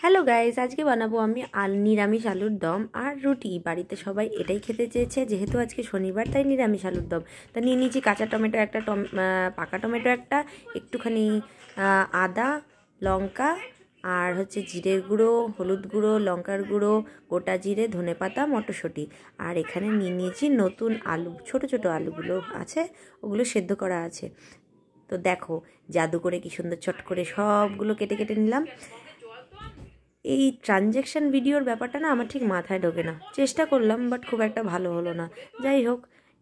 Hello guys, আজকে বানাবো আমি নিরামিষ আলুর দম আর রুটি। বাড়িতে সবাই এটাই খেতে চেয়েছে, যেহেতু আজকে শনিবার তাই নিরামিষ আলুর দম। তা নিয়ে নিয়েছি কাঁচা টমেটো একটা, পাকা টমেটো একটা, একটুখানি আদা, লঙ্কা, আর হচ্ছে জিরের গুঁড়ো, হলুদ গুঁড়ো, লঙ্কার গুঁড়ো, গোটা জিরে, ধনেপাতা, মটরশুঁটি। আর এখানে নিয়ে নিয়েছি নতুন আলু, ছোট ছোট আলুগুলো আছে, ওগুলো সেদ্ধ করা আছে। তো দেখো জাদু করে কি সুন্দর চট করে সবগুলো কেটে কেটে নিলাম। এই ট্রানজ্যাকশান ভিডিওর ব্যাপারটা না আমার ঠিক মাথায় ঢোকে না, চেষ্টা করলাম বাট খুব একটা ভালো হলো না। যাই হোক,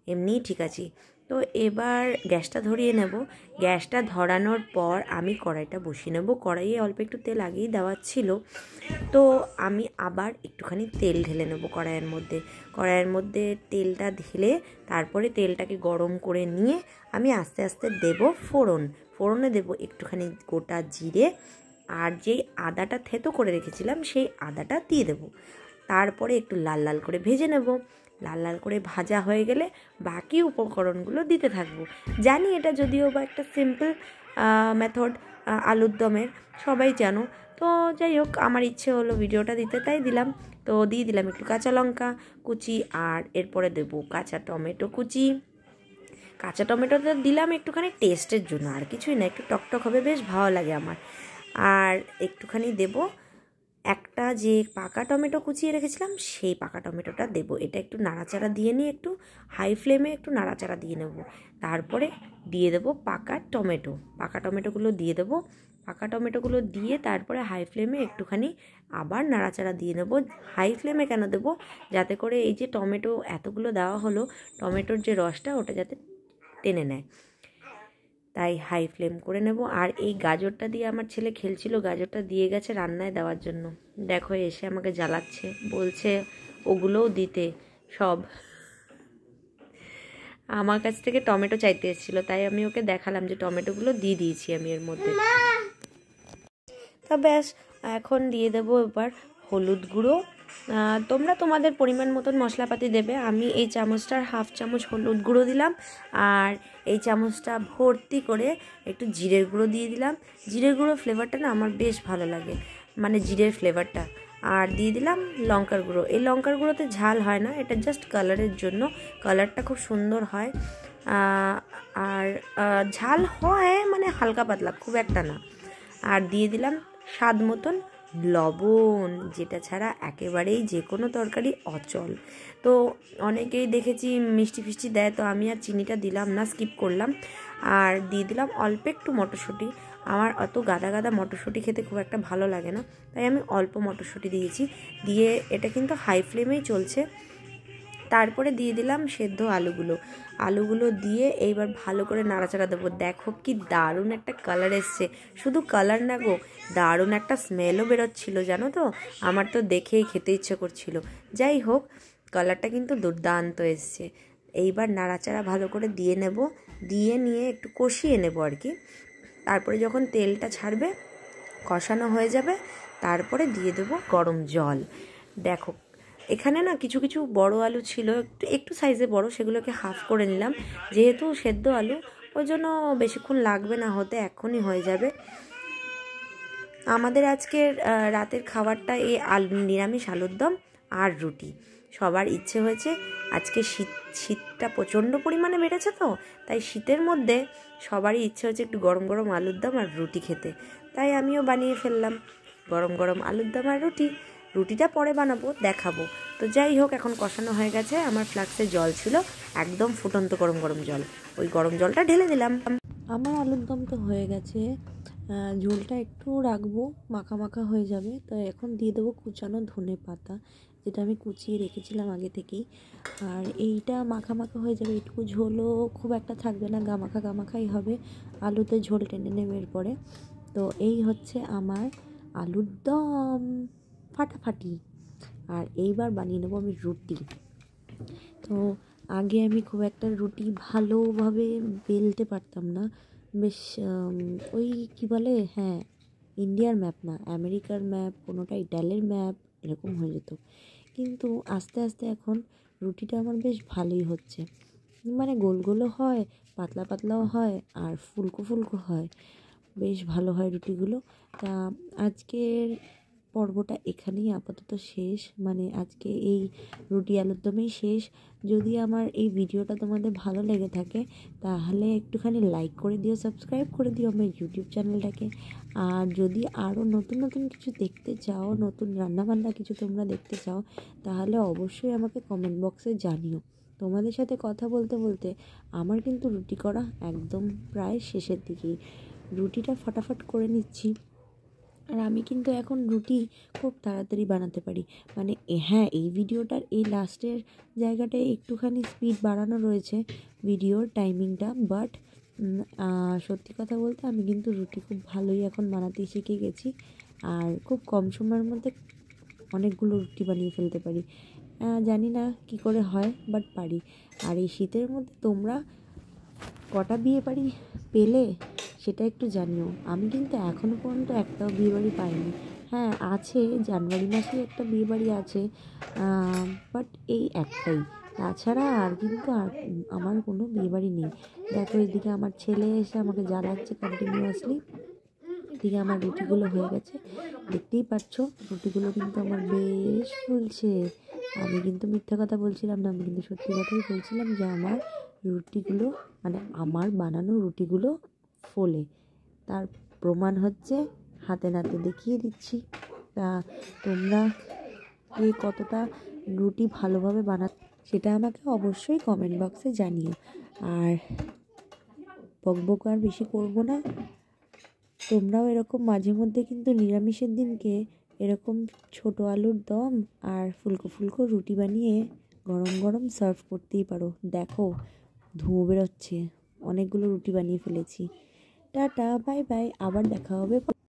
এমনিই ঠিক আছি। তো এবার গ্যাসটা ধরিয়ে নেব। গ্যাসটা ধরানোর পর আমি কড়াইটা বসিয়ে নেব। কড়াইয়ে অল্প একটু তেল আগেই দেওয়া ছিল, তো আমি আবার একটুখানি তেল ঢেলে নেব কড়াইয়ের মধ্যে তেলটা ঢেলে তারপরে তেলটাকে গরম করে নিয়ে আমি আস্তে আস্তে দেব ফোড়নে দেব একটুখানি গোটা জিরে, আর যেই আদাটা থেতো করে রেখেছিলাম সেই আদাটা দিয়ে দেব। তারপরে একটু লাল লাল করে ভেজে নেব। লাল লাল করে ভাজা হয়ে গেলে বাকি উপকরণগুলো দিতে থাকবো। জানি এটা যদিও বা একটা সিম্পল মেথড আলুর দমের, সবাই জানো। তো যাই হোক, আমার ইচ্ছে হলো ভিডিওটা দিতে, তাই দিলাম। তো দিয়ে দিলাম একটু কাঁচা লঙ্কা কুচি, আর এরপরে দেবো কাঁচা টমেটো কুচি। কাঁচা টমেটোটা দিলাম একটুখানি টেস্টের জন্য, আর কিছুই না, একটু টকটক হবে, বেশ ভালো লাগে আমার। আর একটুখানি দেব একটা যে পাকা টমেটো কুচিয়ে রেখেছিলাম, সেই পাকা টমেটোটা দেব। এটা একটু নাড়াচাড়া দিয়ে নিয়ে একটু হাই ফ্লেমে একটু নাড়াচাড়া দিয়ে নেব। তারপরে দিয়ে দেব পাকা টমেটোগুলো দিয়ে দেবো। পাকা টমেটোগুলো দিয়ে তারপরে হাই ফ্লেমে একটুখানি আবার নাড়াচাড়া দিয়ে নেব। হাই ফ্লেমে কেন দেবো? যাতে করে এই যে টমেটো এতগুলো দেওয়া হলো, টমেটোর যে রসটা ওটা যাতে টেনে নেয়, তাই হাই ফ্লেম করে নেব। আর এই গাজরটা দিয়ে আমার ছেলে খেলছিল, গাজরটা দিয়ে গেছে রান্নায় দেওয়ার জন্য। দেখো এসে আমাকে জ্বালাচ্ছে, বলছে ওগুলোও দিতে সব। আমার কাছ থেকে টমেটো চাইতে এসেছিলো, তাই আমি ওকে দেখালাম যে টমেটোগুলো দিয়ে দিয়েছি আমি এর মধ্যে। তা ব্যাস, এখন দিয়ে দেবো এবার হলুদ গুঁড়ো। তোমরা তোমাদের পরিমাণ মতন মশলাপাতি দেবে। আমি এই চামচটার হাফ চামচ হলুদ গুঁড়ো দিলাম, আর এই চামচটা ভর্তি করে একটু জিরের গুঁড়ো দিয়ে দিলাম। জিরের গুঁড়ো ফ্লেভারটা না আমার বেশ ভালো লাগে, মানে জিরের ফ্লেভারটা। আর দিয়ে দিলাম লঙ্কার গুঁড়ো। এই লঙ্কার গুঁড়োতে ঝাল হয় না, এটা জাস্ট কালারের জন্য, কালারটা খুব সুন্দর হয়। আর ঝাল হয় মানে হালকা পাতলা, খুব একটা না। আর দিয়ে দিলাম স্বাদ মতন লবণ, যেটা ছাড়া একেবারেই যে কোনো তরকারি অচল। তো অনেকেই দেখেছি মিষ্টি ফিষ্টি দেয়, তো আমি আর চিনিটা দিলাম না, স্কিপ করলাম। আর দিয়ে দিলাম অল্প একটু মটরশুঁটি। আমার অত গাদা গাদা মটরশুঁটি খেতে খুব একটা ভালো লাগে না, তাই আমি অল্প মটরশুঁটি দিয়েছি। দিয়ে এটা কিন্তু হাই ফ্লেমেই চলছে। তারপরে দিয়ে দিলাম সেদ্ধ আলুগুলো দিয়ে এইবার ভালো করে নাড়াচাড়া দেবো। দেখো কি দারুণ একটা কালার এসছে, শুধু কালার না গো, দারুণ একটা স্মেলও বেরোচ্ছিলো, জানো তো। আমার তো দেখেই খেতে ইচ্ছে করছিল। যাই হোক, কালারটা কিন্তু দুর্দান্ত এসছে। এইবার নাড়াচাড়া ভালো করে দিয়ে নেব, দিয়ে নিয়ে একটু কষিয়ে নেব আর কি। তারপরে যখন তেলটা ছাড়বে, কষানো হয়ে যাবে, তারপরে দিয়ে দেবো গরম জল। দেখো এখানে না কিছু কিছু বড় আলু ছিল, একটু সাইজে বড়, সেগুলোকে হাফ করে নিলাম। যেহেতু সেদ্ধ আলু, ওই জন্য বেশিক্ষণ লাগবে না হতে, এখনই হয়ে যাবে। আমাদের আজকের রাতের খাবারটা এই নিরামিষ আলুর দম আর রুটি। সবার ইচ্ছে হয়েছে, আজকে শীতটা প্রচণ্ড পরিমাণে বেড়েছে, তো তাই শীতের মধ্যে সবারই ইচ্ছে হচ্ছে একটু গরম গরম আলুর দম আর রুটি খেতে। তাই আমিও বানিয়ে ফেললাম গরম গরম আলুর দম আর রুটিটা পরে বানাবো, দেখাবো। তো যাই হোক, এখন কষানো হয়ে গেছে। আমার ফ্লাক্সে জল ছিল, একদম ফুটন্ত গরম গরম জল, ওই গরম জলটা ঢেলে দিলাম। আমার আলুর দম তো হয়ে গেছে, ঝোলটা একটু রাখবো, মাখা মাখা হয়ে যাবে। তো এখন দিয়ে দেবো কুচানো ধনে পাতা, যেটা আমি কুচিয়ে রেখেছিলাম আগে থেকেই। আর এইটা মাখা মাখা হয়ে যাবে, একটু ঝোলও খুব একটা থাকবে না, গামাখাই হবে, আলুতে ঝোল টেনে নেবে এরপরে। তো এই হচ্ছে আমার আলুর দম ফাটাফাটি। আর এইবার বানিয়ে নেবো আমি রুটি। তো আগে আমি খুব একটা রুটি ভালোভাবে বেলতে পারতাম না, বেশ ওই কী বলে, হ্যাঁ, ইন্ডিয়ার ম্যাপ না, আমেরিকার ম্যাপ, কোনোটা ইটালির ম্যাপ, এরকম হয়ে যেত। কিন্তু আস্তে আস্তে এখন রুটিটা আমার বেশ ভালোই হচ্ছে, মানে গোল গোলও হয়, পাতলা পাতলাও হয়, আর ফুলকো ফুলকো হয়, বেশ ভালো হয় রুটিগুলো। তা আজকের পর্বটা এখানেই আপাতত শেষ, মানে আজকে এই রুটি আলুর দমেই শেষ। যদি আমার এই ভিডিওটা তোমাদের ভালো লেগে থাকে তাহলে একটুখানি লাইক করে দিও, সাবস্ক্রাইব করে দিও আমার ইউটিউব চ্যানেলটাকে। আর যদি আরও নতুন নতুন কিছু দেখতে চাও, নতুন রান্নাবান্না কিছু তোমরা দেখতে চাও, তাহলে অবশ্যই আমাকে কমেন্ট বক্সে জানিও। তোমাদের সাথে কথা বলতে বলতে আমার কিন্তু রুটি করা একদম প্রায় শেষের দিকেই। রুটিটা ফটাফট করে নিচ্ছি। আর আমি কিন্তু এখন রুটি খুব তাড়াতাড়ি বানাতে পারি, মানে হ্যাঁ এই ভিডিওটার এই লাস্টের জায়গাটায় একটুখানি স্পিড বাড়ানো রয়েছে ভিডিওর টাইমিংটা, বাট সত্যি কথা বলতে আমি কিন্তু রুটি খুব ভালোই এখন বানাতে শিখে গেছি। আর খুব কম সময়ের মধ্যে অনেকগুলো রুটি বানিয়ে ফেলতে পারি। জানি না কি করে হয়, বাট পারি। আর এই শীতের মধ্যে তোমরা কটা বিয়ে বাড়ি পেলে সেটা একটু জানিও। আমি কিন্তু এখনও পর্যন্ত একটাও বিয়েবাড়ি পাইনি। হ্যাঁ আছে, জানুয়ারি মাসে একটা বিয়েবাড়ি আছে, বাট এই একটাই, তাছাড়া আর কিন্তু আর আমার কোনো বিয়েবাড়ি নেই। দেখো এদিকে আমার ছেলে এসে আমাকে জ্বালাচ্ছে কন্টিনিউয়াসলি। এদিকে আমার রুটিগুলো হয়ে গেছে, দেখতেই পাচ্ছ রুটিগুলো কিন্তু আমার বেশ ফুলছে। আমি কিন্তু মিথ্যা কথা বলছিলাম না, আমি কিন্তু সত্যি কথাই বলছিলাম যে আমার রুটিগুলো, মানে আমার বানানো রুটিগুলো ফোলে। তার প্রমাণ হচ্ছে হাতে নাতে দেখিয়ে দিচ্ছি। তা তোমরা কে কতটা রুটি ভালোভাবে সেটা আমাকে অবশ্যই কমেন্ট বক্সে জানিও। আর বকবক আর বেশি করবো না। তোমরাও এরকম মাঝে মধ্যে কিন্তু নিরামিষের দিনকে এরকম ছোট আলুর দম আর ফুলকো ফুলকো রুটি বানিয়ে গরম গরম সার্ভ করতেই পারো। দেখো ধোঁয়া বেরোচ্ছে, অনেকগুলো রুটি বানিয়ে ফেলেছি। টাটা, বাই বাই, আবার দেখা হবে।